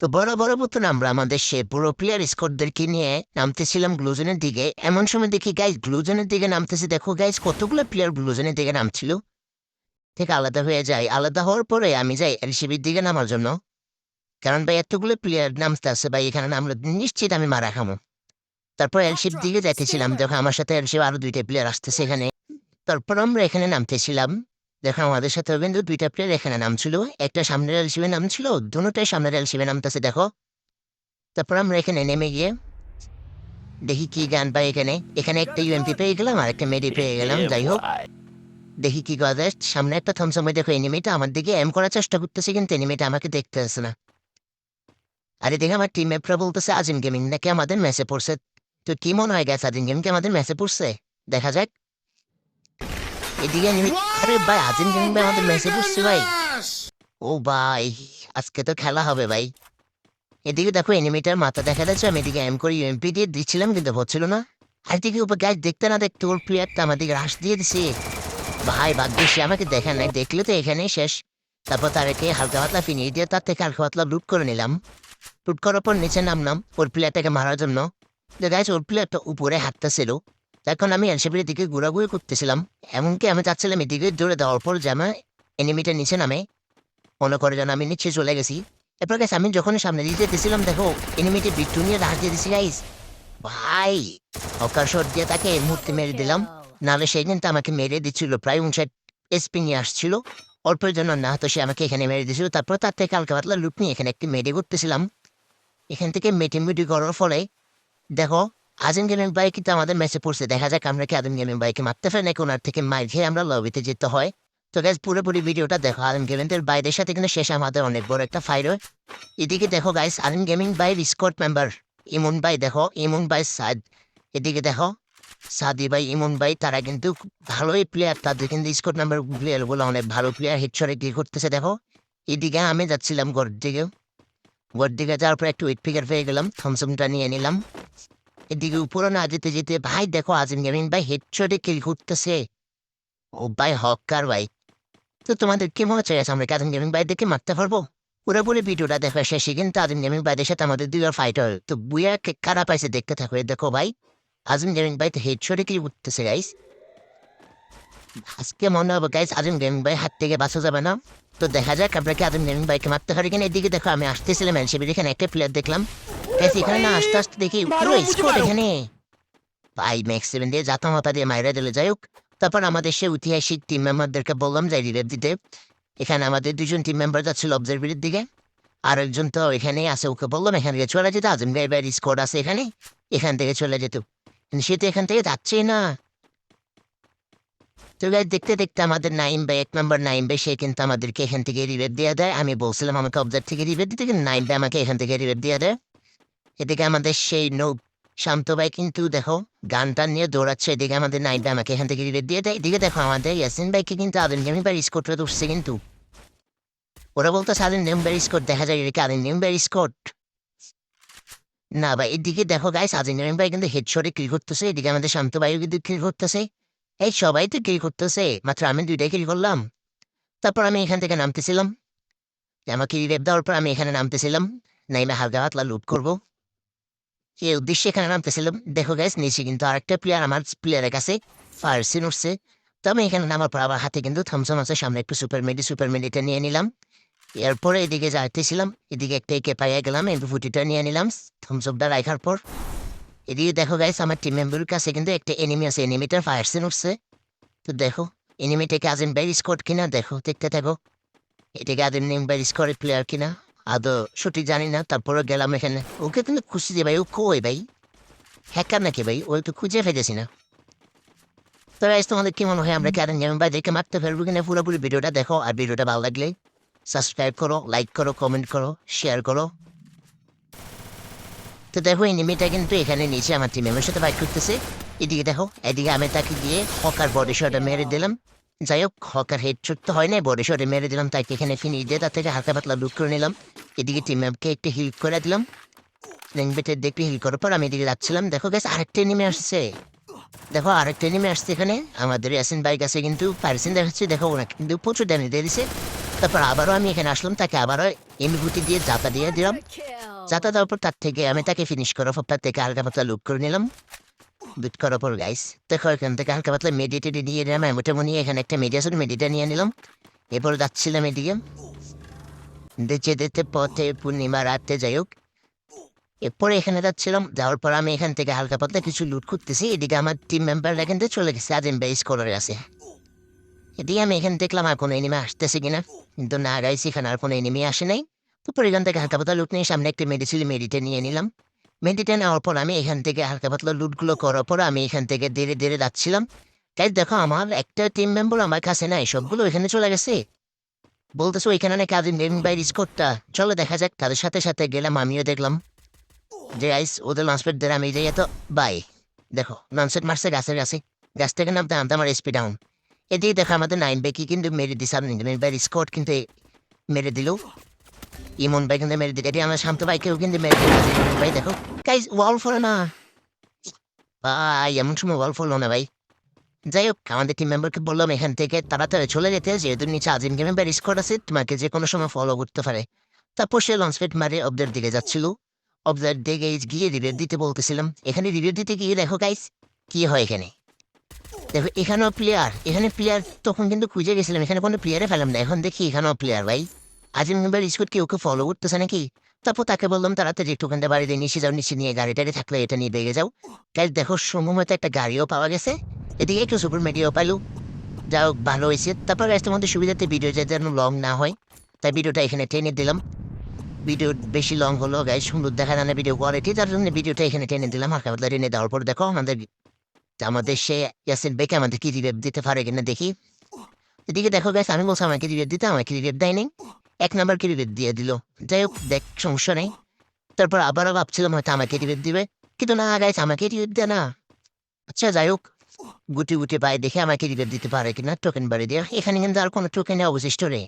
তো বড় বড় মতন আমরা আমাদের সে পুরো প্লেয়ার স্কোরদেরকে নিয়ে নামতেছিলাম গ্লুজনের দিকে। এমন সময় দেখি গাইজ গ্লুজনের দিকে নামতেছে, দেখো গাইজ কতগুলো প্লেয়ার গ্লুজনের দিকে নামছিল। থেকে আলাদা হয়ে যায়, আলাদা হওয়ার পরে আমি যাই এলসিবির দিকে নামার জন্য। কারণ ভাই এতগুলো প্লেয়ার নামতে আছে ভাই, এখানে নামলে নিশ্চিত আমি মারা খামো। তারপর এলসির দিকে যাইতেছিলাম, দেখো আমার সাথে এলসিব আরো দুইটা প্লেয়ার আসতেছে এখানে। তারপর আমরা এখানে নামতেছিলাম, দেখো আমাদের সাথে কিন্তু দুইটা প্লেয়ার এখানে নামছিল। একটা সামনের এলসিবে নামছিল, দুটোটাই সামনের এলসিবে নামতেছে দেখো। তারপর আমরা এখানে নেমে গিয়ে দেখি কি গান পাই এখানে। এখানে একটা ইউএমপি পেয়ে গেলাম আর একটা মেডি পেয়ে গেলাম। যাই হোক, দেখি কি করা যায়। সামনে একটা থমসময় দেখো এনিমিটা আমার দিকে এম করার চেষ্টা করতেছে, কিন্তু এনিমিটা আমাকে দেখতে আসে না। আরে দেখে আমার টিম মেটরা বলতেছে আজিম গেমিং নাকি আমাদের ম্যাচে পড়ছে। তো কি মনে হয় গেছে আজিম গেমিং কি আমাদের ম্যাচে পড়ছে? দেখা যাক। এদিকে enemy- আরে ভাই আজিম গেমিং ভাই আমাদের ম্যাচে পড়ছে ভাই। ও ভাই, আজকে তো খেলা হবে ভাই। এদিকে দেখো এনিমিটার মাথা দেখা যাচ্ছে, আমি এদিকে এম করে ইউএমপি দিয়ে দিচ্ছিলাম কিন্তু হচ্ছিল না। আর এদিকে উপর গাছ দেখতে না দেখতে ওর প্লেয়ারটা আমার দিকে রাশ দিয়ে দিছে। ভাই ভাগ্য সে আমাকে দেখা নাই, দেখলে তো এখানেই শেষ। তারপর তারকে হালকা পাতলা ফিনিয়ে দিয়ে তার থেকে হালকা পাতলা লুট করে নিলাম। লুট করার পর নিচে নামলাম ওর প্লেয়ারটাকে মারার জন্য। যে গাছ ওর প্লেয়ারটা উপরে হাঁটতেছিল। তখন আমি এলসিবির দিকে ঘোরাঘুরি করতেছিলাম। এমনকি আমি চাচ্ছিলাম এদিকে দৌড়ে দেওয়ার পর যে আমার এনিমিটা নিচে নামে, মনে করে যেন আমি নিচে চলে গেছি। এরপর গেছে আমি যখন সামনে দিয়ে যেতেছিলাম, দেখো এনিমিটি বিট্টু নিয়ে রাশ দিয়ে দিছি গাইস। ভাই হকার শট দিয়ে তাকে এই মুহূর্তে মেরে দিলাম। নাহলে সেই কিন্তু আমাকে মেরে দিচ্ছিল, প্রায় 59 এসপি নিয়ে আসছিল। অল্পের জন্য না তো সে আমাকে এখানে মেরে দিয়েছিল। তারপর তার থেকে হালকা পাতলা লুট নিয়ে এখানে একটি মেডি করতেছিলাম। এখান থেকে মেটি করার ফলে দেখো আজিম গেমিং ভাই কিন্তু আমাদের ম্যাচে পড়ছে। দেখা যাক আমরা কি আজিম গেমিং ভাইকে মারতে পারি নাকি ওনার থেকে মার খেয়ে আমরা লবিতে যেতে হয়। তো গাইজ পুরোপুরি ভিডিওটা দেখো। আজিম গেমিংদের বাইরের সাথে কিন্তু শেষ আমাদের অনেক বড় একটা ফাইট হয়। এদিকে দেখো guys Azim gaming by squad member Emon ভাই, দেখো ইমন ভাই সাদ। এদিকে দেখো সাদি ভাই ইমন ভাই, তারা কিন্তু ভালোই প্লেয়ার, তাদের কিন্তু স্কোয়াড মেম্বার প্লেয়ার গুলো অনেক ভালো প্লেয়ার। হেডশটে কি করতেছে দেখো। এদিকে আমি যাচ্ছিলাম ঘর দিকে যাওয়ার পর একটু উইট ফিগার পেয়ে গেলাম, থমসমটা নিয়ে নিলাম। এদিকে উপরে না যেতে যেতে ভাই দেখো আজিম গেমিং ভাই হেডশটে কিল করতেছে। ও ভাই হকার ভাই। তো তোমাদের কি মনে চাই আমরা কি আজিম গেমিং ভাই দেখে মারতে পারবো? পুরোপুরি ভিডিওটা দেখা শেষে কিন্তু আজিম গেমিং ভাইদের সাথে আমাদের দুইবার ফাইট হয়। তো বুয়া কারা পাইছে দেখতে থাকো। এই দেখো ভাই আজিম গেমিং ভাই তো হেডশটে কিল করতেছে গাইস। আজকে মনে হবে গাইস আজিম গেমিং ভাই হাত থেকে বাঁচা যাবে না। তো দেখা যাক আমরা কি আজিম গেমিং ভাইকে মারতে পারি কিনা। এদিকে দেখো আমি আসতেছিলাম এলসিবির এখানে একটা প্লেয়ার দেখলাম। গাইস এখানে না আস্তে আস্তে দেখি পুরো স্কোয়াড এখানে। ভাই ম্যাক্স 7 দিয়ে জাতা মাথা দিয়ে মাইরা দিলে। যাই হোক, তারপর আমাদের সে ঐতিহাসিক টিম মেম্বারদেরকে বললাম যাই রিভেভ দিতে। এখানে আমাদের দুজন টিম মেম্বার যাচ্ছিল অবজারভারের দিকে। আর একজন তো এখানেই আছে, ওকে বললাম এখান থেকে চলে যেতে। আজিম গাইবার স্কোয়াড আছে এখানে, এখান থেকে চলে যেত। কিন্তু সে তো এখান থেকে যাচ্ছেই না। তো গাই দেখতে দেখতে আমাদের নাইম ভাই, 1 নম্বর নাইম ভাই, সে কিন্তু আমাদেরকে এখান থেকে রিভেভ দিয়ে দেয়। আমি বলছিলাম আমাকে অবজার্ভ থেকে রিভেভ দিতে, কিন্তু নাইম ভাই আমাকে এখান থেকে রিভেভ দিয়ে দেয়। এদিকে আমাদের সেই নৌ শান্ত ভাই কিন্তু দেখো গানটা নিয়ে দৌড়াচ্ছে। এদিকে আমাদের নাইট ভাই আমাকে এখান থেকে রিলেট দিয়ে দেয়। এদিকে দেখো আমাদের ইয়াসিন ভাইকে কিন্তু আদিন গেমিং ভাই স্কোরটা উঠছে কিন্তু। ওরা বলতো আদিন গেমিং ভাই স্কোর, দেখা যায় এদিকে আদিন গেমিং ভাই স্কোর না ভাই। এদিকে দেখো গাইস আদিন গেমিং ভাই কিন্তু হেডশটে কিল করতেছে। এদিকে আমাদের শান্ত ভাইও কিন্তু কিল করতেছে। এই সবাই তো কিল করতেছে, মাত্র আমি দুইটাই কিল করলাম। তারপর আমি এখান থেকে নামতেছিলাম, আমাকে রিলেট দেওয়ার পর আমি এখানে নামতেছিলাম নাইমে হালকা হাতলা লুট করবো এই উদ্দেশ্যে এখানে নামতেছিলাম। দেখো গাইস নিচে কিন্তু আরেকটা প্লেয়ার আমার প্লেয়ারের কাছে ফায়ারসিন উঠছে। তো আমি এখানে নামার পর আমার হাতে কিন্তু থমসম আছে, সামনে একটু সুপার মেডিটা নিয়ে নিলাম। এরপরে এদিকে যাইতেছিলাম, এদিকে একটা একে পাইয়া গেলাম, এমপি40টা নিয়ে নিলাম থমসমটা রাখার পর। এদিকে দেখো গাইস আমার টিম মেম্বারের কাছে কিন্তু একটা এনিমি আছে, এনিমিটার ফায়ারসিন উঠছে। তো দেখো এনিমিটাকে আজিম ভাই স্কোয়াড কিনা, দেখো দেখতে থাকো। এটাকে আজিম ভাই স্কোয়াডের প্লেয়ার কিনা আদৌ সঠিক জানি না। তারপরে গেলাম এখানে, ওকে কিন্তু খুশি যে ভাই ও কই ভাই, হ্যাকার নাকি ভাই, ওই তো খুঁজে ফেলেছি না। তো গাইস তোমাদের কি মনে হয় আমরা কি আরেন গেমিং ভাই দেখে মারতে পারবো কিনা? পুরোপুরি ভিডিওটা দেখো। আর ভিডিওটা ভালো লাগলে সাবস্ক্রাইব করো, লাইক করো, কমেন্ট করো, শেয়ার করো। তো দেখো এনিমিটা কিন্তু এখানে নিচে আমার টিম মেম্বারের সাথে ফাইট করতেছে। এদিকে দেখো, এদিকে আমি তাকে গিয়ে হকার বডি শটে মেরে দিলাম। যাই হোক হকার হেডশট তো হয় নাই, বডি শটে মেরে দিলাম তাকে এখানে ফিনিশ দিয়ে তার থেকে হালকা পাতলা লুট করে নিলাম। এদিকে টিম মেম্বারকে একটু হিল করে দিলাম। বেটের দেখে হিল করার পর আমি এদিকে যাচ্ছিলাম। দেখো গেছে আরেকটা এনিমি আসছে। দেখো আরেকটা এনিমি আসছে এখানে। আমাদের ইয়াসিন বাইক আছে কিন্তু পারসিন দেখাচ্ছে, দেখো ওরা কিন্তু প্রচুর ড্যামেজ দিয়ে দিছে। তারপর আবারও আমি এখানে আসলাম, তাকে আবারও এমবিগুটি দিয়ে জাতা দিয়ে দিলাম। জাতা দেওয়ার পর তার থেকে আমি তাকে ফিনিশ করার পর তার থেকে হালকা পাতলা লুট করে নিলাম। লুট করার পর গাইস দেখো এখান থেকে হালকা পাতলা মেডিটেডি নিয়ে নিলাম, মোটামুটি এখানে একটা মেডি আছে, মেডিটা নিয়ে নিলাম। এরপর যাচ্ছিলাম এদিকে, যেতে যেতে পথে পূর্ণিমা রাতে যাই হোক। এরপরে এখানে যাচ্ছিলাম, যাওয়ার পর আমি এখান থেকে হালকা পাতলা কিছু লুট করতেছি। এদিকে আমার টিম মেম্বার এখান থেকে চলে গেছে, আজিম ভাই স্কোরের আছে। এদিকে আমি এখানে দেখলাম আর কোনো এনিমি আসতেছে কিনা, কিন্তু না গাইছি এখানে আর কোনো এনিমি আসে নাই। তারপর এখান থেকে হালকা পাতলা লুট নিয়ে সামনে একটা মেডিসিন মেডিটে নিয়ে নিলাম। মেডিটে নেওয়ার পর আমি এখান থেকে হালকা পাতলা লুটগুলো করার পর আমি এখান থেকে ধীরে ধীরে যাচ্ছিলাম। তাই দেখো আমার একটা টিম মেম্বার আমার কাছে নাই, সবগুলো এখানে চলে গেছে। বলতেছো এখানে নাকি আজিম গেমিং বাই স্কোরটা, চলো দেখা যাক। তাদের সাথে সাথে গেলাম, আমিও দেখলাম যে আইস ওদের লঞ্চপ্যাড ধরে আমি যাই তো বাই। দেখো লঞ্চপ্যাড মারছে গাছের কাছে, গাছ থেকে নামতে নামতে আমার এসপি ডাউন। এদিকে দেখো আমাদের নাইন বেকি কিন্তু মেরে দিছে, আর নাইন ভাই স্কোর কিন্তু মেরে দিল। ইমন ভাই কিন্তু মেরে দিল, এটি আমার শান্ত ভাইকেও কিন্তু মেরে দিল। ভাই দেখো গাইস ওয়াল ফলো না ভাই, এমন সময় ওয়াল ফলো না ভাই। যাই হোক আমাদের টিম মেম্বারকে বললাম এখান থেকে তাড়াতাড়ি চলে যেতে, যেহেতু নিচে আজিম গেমিং বাই স্কোর আছে, তোমাকে যে কোনো সময় ফলো করতে পারে। তারপর সে লঞ্চপ্যাড মারে অবদের দিকে যাচ্ছিল। অবদের দিকে গিয়ে রিভিউ দিতে বলতেছিলাম, এখানে রিভিউ দিতে গিয়ে দেখো গাইস কি হয় এখানে। দেখো এখানেও প্লেয়ার, এখানে প্লেয়ার তখন কিন্তু খুঁজে গেছিলাম, এখানে কোনো প্লেয়ারে পেলাম না। এখন দেখি এখানেও প্লেয়ার ভাই। আজিম মেম্বার স্কুট কি ওকে ফলো করতেছে নাকি? তারপর তাকে বললাম তাড়াতাড়ি একটু ওখানটা বাড়িতে নিচে যাও, নিচে নিয়ে গাড়িটারে থাকলে এটা নিয়ে বেগে যাও। গাইস দেখো সম্ভবত একটা গাড়িও পাওয়া গেছে, এদিকে একটু সুপার মেডিও পাইলো। যা হোক ভালো হয়েছে। তারপর গাইসের মধ্যে সুবিধাতে ভিডিও যেন লং না হয়, তাই ভিডিওটা এখানে টেনে দিলাম। ভিডিও বেশি লং হলো গাইস, সুন্দর দেখা যায় না ভিডিও কোয়ালিটি, তার জন্য ভিডিওটা এখানে টেনে দিলাম। হালকা পাতলা টেনে দেওয়ার পর দেখো আমাদের সে ইয়াসিন বেকে আমাদের কি রিভেপ দিতে পারে কিনা দেখি। এদিকে দেখো গাইস আমি বলছি আমাকে রিভেপ দিতে, আমাকে রিভেপ দেয়নি, 1 নাম্বার কি রিভেপ দিয়ে দিল। যাই হোক দেখ সমস্যা নেই। তারপর আবারও ভাবছিলাম হয়তো আমাকে রিভেপ দিবে, কিন্তু না গাইস আমাকে রিভেপ দেয় না। আচ্ছা যাই হোক, গুটি গুটি পায়ে দেখে আমাকে রিভেপ দিতে পারে কিনা টোকেন বাড়ি দিয়ে। এখানে কিন্তু আর কোনো টোকেন অবশিষ্ট নেই।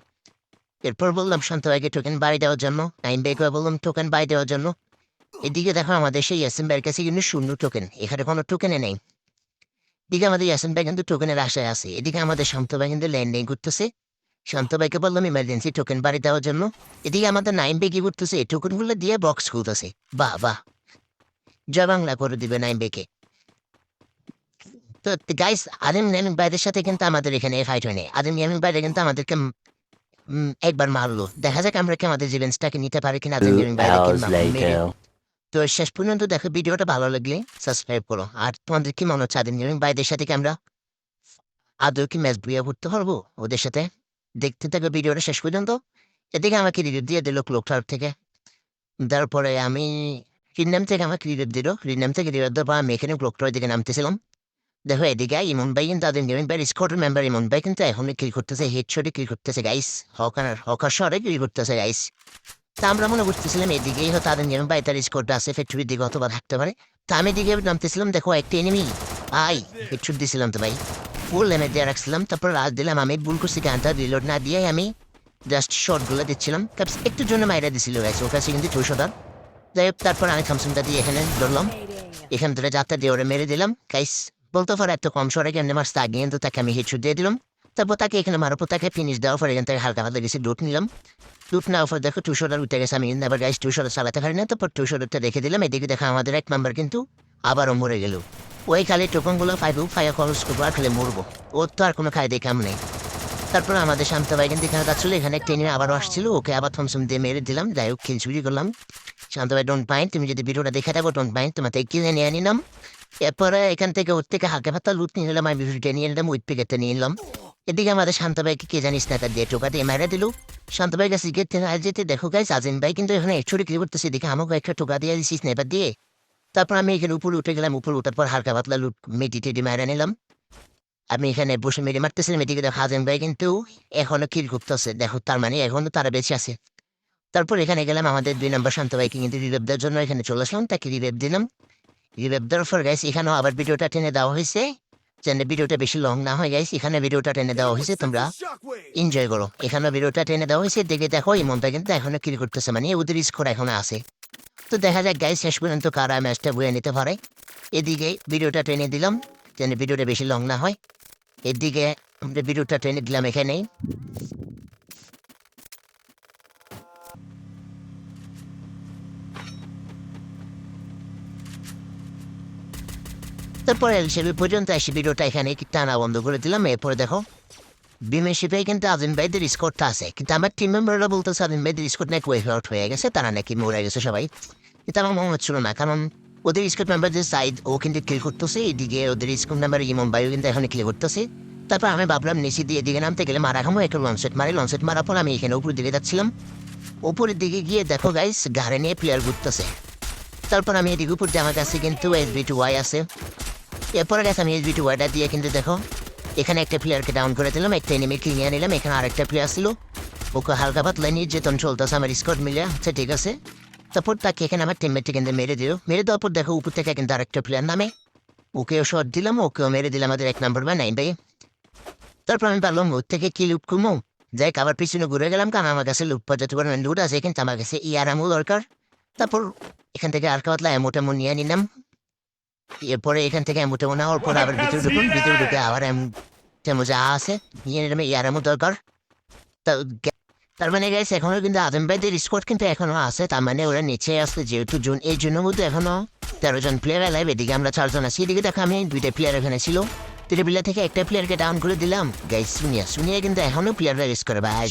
এরপর বললাম শান্ত ভাইকে টোকেন বাড়ি দেওয়ার জন্য, নাইন ভাইকে বললাম টোকেন বাড়ি দেওয়ার জন্য। এদিকে দেখো আমাদের সেই ইয়াসিন ভাইয়ের কাছে কিন্তু 0 টোকেন, এখানে কোনো টোকেনে নেই। এদিকে আমাদের ইয়াসিন ভাই কিন্তু টোকেনের আশায় আছে, এদিকে আমাদের শান্ত ভাই কিন্তু ল্যান্ডিং করতেছে। শান্ত ভাইকে বললাম ইমার্জেন্সি টোকেন বাড়ি দেওয়ার জন্য। এদিকে আমাদের নাইন ভাই কি করতেছে, টোকেনগুলো দিয়ে বক্স খুলতেছে। বাহ বাহ, জয় বাংলা করে দিবে নাইন ভাইকে। তো গাইস আদিম গেমিং ভাইদের সাথে কিন্তু আমাদের এখানে ফাইট হয়নি। আদিম গেমিং ভাইরা কিন্তু আমাদেরকে একবার মারলো, দেখা যাক আমরা কি আমাদের জীবনটাকে নিতে পারি কিনা আদিম 2 গেমিং ভাইদেরকে hours মেরে। later. তো শেষ পর্যন্ত দেখো ভিডিওটা ভালো লাগলে সাবস্ক্রাইব করো। আর তোমাদের কি মনে হচ্ছে আদিম গেমিং ভাইদের সাথে কি আমরা আদৌ কি ম্যাচ বুয়া করতে পারবো ওদের সাথে? দেখতে থাকো ভিডিওটা শেষ পর্যন্ত। এদিকে আমাকে রিভিউ দিয়ে দিল ক্লোকটার থেকে। তারপরে আমি রিনাম থেকে আমাকে রিভিউ দিল, রিনাম থেকে রিভিউ দেওয়ার পর আমি এখানে ক্লোকটার দিকে নামতেছিলাম। দেখো এদিকে ইমন ভাই কিন্তু তাদের গেমিং ভাই স্কোয়াড মেম্বার ইমন ভাই কিন্তু এখনই কিল করতেছে, হেডশটে কিল করতেছে গাইস, হকার শরে কিল করতেছে গাইস। তা আমরা মনে করতেছিলাম এদিকেই হয়তো তাদের গেমিং ভাই তার স্কোয়াডটা আছে, ফ্যাক্টরির দিকে অথবা থাকতে পারে। তা আমি এদিকে নামতেছিলাম, দেখো একটা এনিমি ভাই হেডশট দিছিলাম তো ভাই, ফুল লেমে দিয়ে রাখছিলাম। তারপর রাজ দিলাম, আমি ভুল করছি গানটা রিলোড না দিয়ে আমি জাস্ট শর্টগুলো দিচ্ছিলাম, একটু জন্য মাইরা দিছিল গাইস, ওর কাছে কিন্তু 200 টার। যাই হোক তারপর আমি থামসুনটা দিয়ে এখানে ধরলাম, এখান থেকে যাত্রা দিয়ে ওরা মেরে দিলাম গাইস। বলতে পারে এত কম সরে কেমনি মারছে আগে, কিন্তু তাকে আমি হেডশট দিয়ে দিলাম। তারপর তাকে এখানে মারার পর তাকে ফিনিশ দেওয়ার পর এখান থেকে হালকা হালকা গেছি লুট নিলাম। লুট নেওয়ার পর দেখো 200 উঠে গেছে, আমি আবার গাইস 200 চালাতে পারি না, তারপর 200টা রেখে দিলাম। এদিকে দেখা আমাদের 1 নাম্বার কিন্তু আবারও মরে গেল। ওই খালি টোকনগুলো পাইবো, ফায়া খরচ করবো আর খালি মরবো, ওর তো আর কোনো খায় কাম নেই। তারপর আমাদের শান্ত ভাই কিন্তু এখানে যাচ্ছিল, এখানে ট্রেনে আবারও আসছিল, ওকে আবার থমসম দিয়ে মেরে দিলাম। যাই হোক খেল চুরি করলাম। শান্ত ভাই ডোন্ট মাইন্ড, তুমি যদি ভিডিওটা দেখে থাকো ডোন্ট মাইন্ড, তোমার থেকে কিনে নিয়ে নিলাম। এরপরে এখান থেকে ওর থেকে হালকা পাতা লুট নিয়ে নিলাম, আমি ভিডিওটা নিয়ে নিলাম, উইথ পিকেটটা নিয়ে নিলাম। এদিকে আমাদের শান্ত ভাইকে কে জানিস না তার দিয়ে টোকা দিয়ে মেরে দিল। শান্ত ভাই কাছে গেট থেকে আজ যেতে দেখো গাইস আজিম ভাই কিন্তু এখানে ছুরি কি করতেছে, দেখে আমাকে একটা টোকা দিয়ে দিচ্ছিস স্নাইপার দিয়ে। তারপর আমি এখানে উপরে উঠে গেলাম, উপরে উঠার পর হালকা পাতলা লুট মেডি টেডি মেরে নিলাম। আমি এখানে বসে মেরে মারতেছিলাম, এদিকে দেখো আজিম ভাই কিন্তু এখনো কিল করতেছে, দেখো তার মানে এখনো তারা বেঁচে আছে। তারপর এখানে গেলাম আমাদের 2 নাম্বার শান্ত ভাইকে কিন্তু রিভেভ দেওয়ার জন্য এখানে চলে আসলাম, তাকে রিভেভ দিলাম। রিভেভ দেওয়ার পর গাইস এখানেও আবার ভিডিওটা টেনে দেওয়া হয়েছে, যেন ভিডিওটা বেশি লং না হয় গাইস। এখানে ভিডিওটা টেনে দেওয়া হয়েছে, তোমরা এনজয় করো। এখানে ভিডিওটা টেনে দেওয়া হয়েছে, দেখে দেখো ইমনটা কিন্তু এখনো কিল করতেছে, মানে ওদের স্কোর এখনো আছে। তো দেখা যাক গাইস শেষ পর্যন্ত কারা ম্যাচটা বয়ে নিতে পারে। এদিকে ভিডিওটা টেনে দিলাম, যেন ভিডিওটা বেশি লং না হয়। এদিকে আমরা ভিডিওটা টেনে দিলাম এখানেই। তারপরে এলসিবি পর্যন্ত এসে ভিডিওটা এখানে টানা বন্ধ করে দিলাম। এরপরে দেখো বিমেশিপে কিন্তু আজিম ভাইদের স্কোরটা আছে, কিন্তু আমার টিম মেম্বাররা বলতেছে আজিম ভাইদের স্কোর নাকি ওয়েভ আউট হয়ে গেছে, তারা নাকি মরে গেছে সবাই। কিন্তু আমার মনে হচ্ছিল না, কারণ ওদের স্কোর মেম্বার যে সাইড ও কিন্তু কিল করতেছে, এদিকে ওদের স্কোর মেম্বার ইমন ভাইও কিন্তু এখন কিল করতেছে। তারপর আমি ভাবলাম নিচে দিয়ে এদিকে নামতে গেলে মারা খামো, একটু লঞ্চেট মারার পর আমি এখানে উপরের দিকে যাচ্ছিলাম। উপরের দিকে গিয়ে দেখো গাইস গাড়ি নিয়ে প্লেয়ার ঘুরতেছে। তারপর আমি এদিকে উপর দিয়ে আমার কাছে কিন্তু SB2Y আছে। এরপরে গেছে আমি SB2Yটা দিয়ে কিন্তু দেখো এখানে একটা প্লেয়ারকে ডাউন করে দিলাম, একটা এনিমিকে নিয়ে নিলাম। এখানে আরেকটা প্লেয়ার ছিল, ওকে হালকা পাতলা নির্যাতন চলতেছে আমার স্কোর মিলে। আচ্ছা ঠিক আছে। তারপর তাকে এখানে আমার টিমমেটকে কিন্তু মেরে মেরে দেওয়ার পর দেখো উপর থেকে কিন্তু আরেকটা প্লেয়ার নামে, ওকেও শট দিলাম, ওকেও মেরে দিলাম আমাদের 1 নম্বর বা 9 ভাই। তারপর আমি পারলাম ওর থেকে কি লুপ করবো, যাই আবার পিছনে ঘুরে গেলাম, কারণ আমার কাছে লুপ পর্যাপ্ত পরিমাণ লুট আছে, কিন্তু আমার কাছে ইয়ারামও দরকার। তারপর এখান থেকে আর পাতলা এমোটেমো নিয়ে নিলাম। এরপরে এখান থেকে এমোটেমো নেওয়ার পর আবার ভিতরে ঢুকে আবার তেমন যা আছে নিয়ে নিলাম, ইয়ারামও দরকার। তার মানে গাইস এখনো কিন্তু আজম ভাইদের স্কোয়াড কিন্তু এখনো আছে, তার মানে ওরা নিচে আসছে যেহেতু জুন, এই জন্য মধ্যে এখনো 13 জন প্লেয়ার লাইভ। এদিকে আমরা 4 জন আছি, এদিকে দেখো আমি 2টা প্লেয়ার এখানে ছিল, 2টা প্লেয়ার থেকে একটা প্লেয়ারকে ডাউন করে দিলাম। গাইস শুনিয়া কিন্তু এখনো প্লেয়াররা রেস করে ভাই।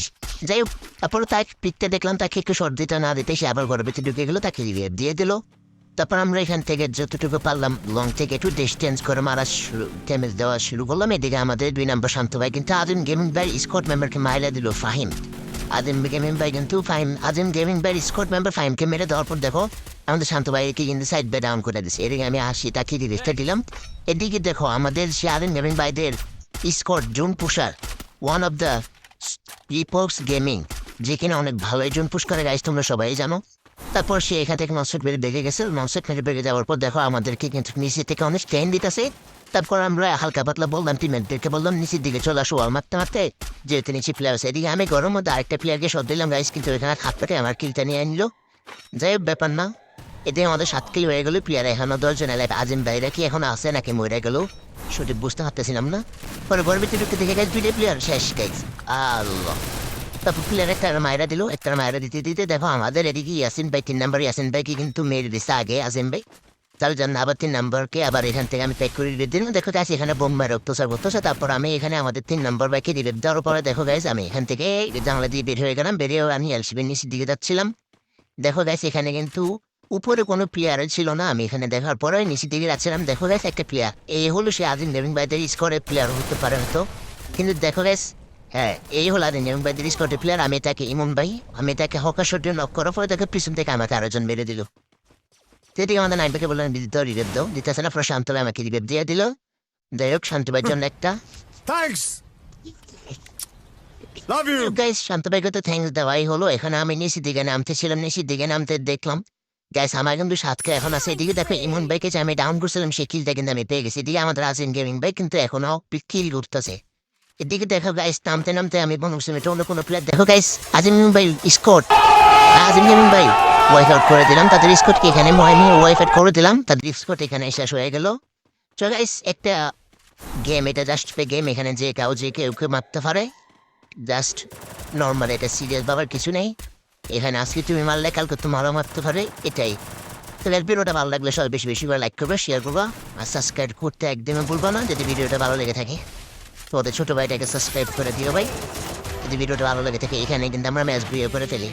যাই হোক, তারপর তাই পিকতে দেখলাম তাকে একটু শর্ট দিতে না দিতে সে আবার ঘরের ভিতরে ঢুকে গেলো, তাকে রিভাইভ দিয়ে দিল। তারপর আমরা এখান থেকে যতটুকু পারলাম লং থেকে একটু ডিস্টেন্স করে মারা ড্যামেজ দেওয়া শুরু করলাম। এদিকে আমাদের 2 নম্বর শান্ত ভাই কিন্তু আদিম গেমিং ভাই স্কোয়াড মেম্বারকে মাইলা দিল ফাহিম। আজিম গেমিং ভাই কিন্তু আজিম গেমিং ভাই স্কোয়াড মেম্বার ফাহিমকে মেরে দেওয়ার পর দেখো আমাদের শান্ত ভাইকে কিন্তু সাইড বে ডাউন করে দিচ্ছে। এদিকে আমি আসি তাকে রিলিজটা দিলাম। এদিকে দেখো আমাদের সে আজিম গেমিং ভাইদের স্কোয়াড জুন পুষার one of the people's gaming, যে কিনা অনেক ভালো জুন পুশ করে গাইজ, তোমরা সবাই জানো। তারপর সে এখান থেকে ননসেট মেরে বেগে গেছে, ননসেট মেরে বেগে যাওয়ার পর দেখো আমাদেরকে কিন্তু নিচে থেকে অনেক ট্রেন দিতেছে। তারপর আমরা হালকা পাতলা বললাম টিমমেটদেরকে বললাম নিচের দিকে চলে আসো ওয়াল মারতে মারতে, যেহেতু নিচে প্লেয়ার আছে। এদিকে আমি গরম মধ্যে আরেকটা প্লেয়ারকে শট দিলাম গাইস, কিন্তু এখানে হাত পেটে আমার কিলটা নিয়ে আনলো। যাই হোক ব্যাপার না, এতে আমাদের 7 কিল হয়ে গেল। প্লেয়ার এখনো 10 জন লাইভ। আজিম ভাইরা কি এখন আছে নাকি মরে গেল সঠিক বুঝতে পারতেছিলাম না। পরে গর্বিত ঢুকতে দেখে গাইস 2টা প্লেয়ার শেষ গাইস। আল্লাহ। তারপর প্লেয়ার একটা মায়েরা দিল, একটা মায়েরা দিতে দিতে দেখো আমাদের এদিকে ইয়াসিন ভাই 3 নম্বর ইয়াসিন ভাইকে কিন্তু মেরে দিচ্ছে আগে আজিম ভাই। তার জন্য আবার 3 নম্বরকে আবার এখান থেকে আমি প্যাক করে রিলিভ দিলাম। দেখো গাইস এখানে বোম মেরে অত্যাচার করতেছে। তারপর আমি এখানে আমাদের 3 নম্বর ভাইকে রিলিভ দেওয়ার পরে দেখো গাইস আমি এখান থেকে জানলা দিয়ে বের হয়ে গেলাম। বেরিয়ে আমি এলসিবির নিচের দিকে যাচ্ছিলাম। দেখো গাইস এখানে কিন্তু উপরে কোনো প্লেয়ার ছিল না, আমি এখানে দেখার পরে নিচের দিকে যাচ্ছিলাম। দেখো গাইস একটা প্লেয়ার, এই হলো সে আজিম গেমিং ভাইদের স্কোরের প্লেয়ার হতে পারে হয়তো, কিন্তু দেখো গাইস হ্যাঁ এই হলো আজিম গেমিং ভাইদের স্কোরের প্লেয়ার। আমি তাকে ইমন ভাই, আমি তাকে হকার শটে নক করার পরে তাকে পিছন থেকে আমাকে আরেকজন মেরে দিল। সেদিকে আমাদের নাইনটাকে বললাম দিতে রিভেপ দাও, দিতেছে না। শান্ত ভাই আমাকে রিভেপ দিয়ে দিল। যাই হোক শান্ত ভাইয়ের জন্য একটা গাইস, শান্ত ভাইকে তো থ্যাংকস দেওয়াই হলো। এখানে আমি নিচের দিকে নামতেছিলাম, নিচের দিকে নামতে দেখলাম গাইস আমার কিন্তু 7কে এখন আছে। এদিকে দেখো ইমন ভাইকে যে আমি ডাউন করছিলাম সে কিলটা কিন্তু আমি পেয়ে গেছি। এদিকে আমাদের আজিম গেমিং ভাই কিন্তু এখনো কিল করতেছে। এদিকে দেখো গাইস নামতে নামতে আমি বনছি অন্য কোনো প্লেয়ার। দেখো গাইস আজিম গেমিং ভাই স্কোর, আজিম গেমিং ভাই ওয়াইফ আউট করে দিলাম তাদের স্কোরকে, এখানে আমি ওয়াইফ আউট করে দিলাম তাদের স্কোর, এখানে শেষ হয়ে গেল। তো গাইস একটা গেম, এটা জাস্ট গেম, এখানে যে কেউ মারতে পারে, জাস্ট নর্মাল, এটা সিরিয়াস বাবার কিছু নেই। এখানে আজকে তুমি মারলে কালকে তোমারও মারতে পারে, এটাই। তবে ভিডিওটা ভালো লাগলে সবাই বেশি বেশি করে লাইক করবে, শেয়ার করবা আর সাবস্ক্রাইব করতে একদমই ভুলবা না যদি ভিডিওটা ভালো লেগে থাকে। তো ওদের ছোটো ভাইটাকে সাবস্ক্রাইব করে দিও ভাই যদি ভিডিওটা ভালো লেগে থাকে। এখানে কিন্তু আমরা ম্যাচ বিয়ে করে ফেলি।